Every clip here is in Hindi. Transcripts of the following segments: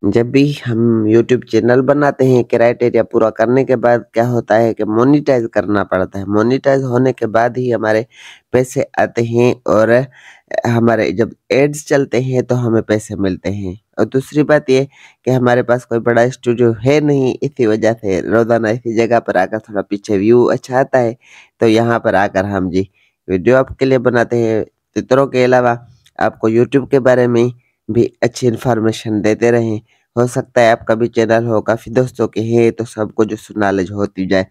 जब भी हम यूट्यूब चैनल बनाते हैं क्राइटेरिया पूरा करने के बाद क्या होता है कि मोनेटाइज करना पड़ता है। मोनेटाइज होने के बाद ही हमारे पैसे आते हैं और हमारे जब एड्स चलते हैं तो हमें पैसे मिलते हैं। और दूसरी बात ये कि हमारे पास कोई बड़ा स्टूडियो है नहीं, इसी वजह से रोज़ाना इसी जगह पर आकर थोड़ा पीछे व्यू अच्छा आता है, तो यहाँ पर आकर हम जी वीडियो आपके लिए बनाते हैं। चित्रों के अलावा आपको यूट्यूब के बारे में भी अच्छी इन्फॉर्मेशन देते रहें। हो सकता है आपका भी चैनल हो, काफ़ी दोस्तों के हैं, तो सबको जो नॉलेज होती जाए।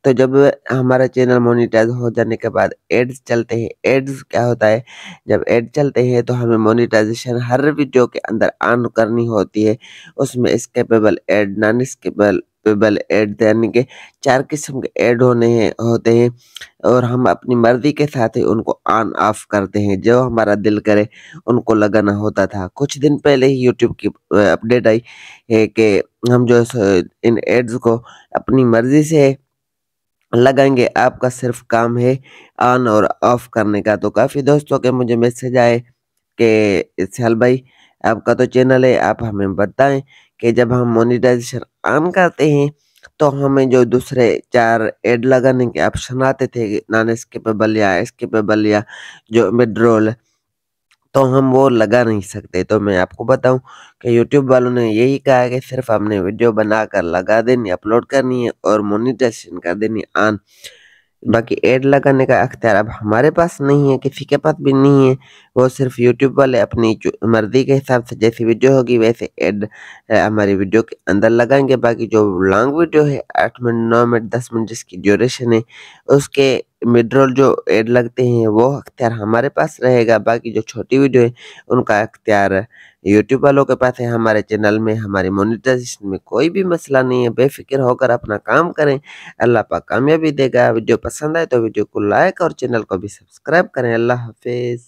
तो जब हमारा चैनल मोनेटाइज हो जाने के बाद एड्स चलते हैं। एड्स क्या होता है, जब एड चलते हैं तो हमें मोनेटाइजेशन हर वीडियो के अंदर ऑन करनी होती है। उसमें skippable ad, non skippable ad यानी कि 4 किस्म के एड होते हैं और हम अपनी मर्ज़ी के साथ ही उनको ऑन ऑफ करते हैं, जो हमारा दिल करे उनको लगाना होता था। कुछ दिन पहले ही यूट्यूब की अपडेट आई है कि हम जो इन एड्स को अपनी मर्ज़ी से लगाएँगे, आपका सिर्फ़ काम है ऑन और ऑफ करने का। तो काफ़ी दोस्तों के मुझे मैसेज आए कि विशाल भाई, आपका तो चैनल है, आप हमें बताएँ कि जब हम मोनेटाइज़ेशन ऑन करते हैं, तो हमें जो दूसरे 4 ऐड लगाने के ऑप्शन आते थे, नॉन स्किपेबल या स्किपेबल या जो मिड रोल, तो हम वो लगा नहीं सकते। तो मैं आपको बताऊँ कि यूट्यूब वालों ने यही कहा है कि सिर्फ़ हमने वीडियो बनाकर लगा देनी, अपलोड करनी है और मोनेटाइज़ेशन कर देनी ऑन। बाकी ऐड लगाने का अख्तियार अब हमारे पास नहीं है, किसी के पास भी नहीं है। वो सिर्फ़ यूट्यूब वाले अपनी मर्ज़ी के हिसाब से जैसी वीडियो होगी वैसे ऐड हमारी वीडियो के अंदर लगाएँगे। बाकी जो लॉन्ग वीडियो है 8 मिनट, 9 मिनट, 10 मिनट जिसकी ड्यूरेशन है, उसके मिड रोल जो ऐड लगते हैं वो अख्तियार हमारे पास रहेगा। बाकी जो छोटी वीडियो है उनका अख्तियार यूट्यूब वालों के पास है। हमारे चैनल में हमारी मोनेटाइज़ेशन में कोई भी मसला नहीं है, बेफ़िक्र होकर अपना काम करें, अल्लाह पाक कामयाबी देगा। वीडियो पसंद आए तो वीडियो को लाइक और चैनल को भी सब्सक्राइब करें। अल्लाह हाफ़िज़।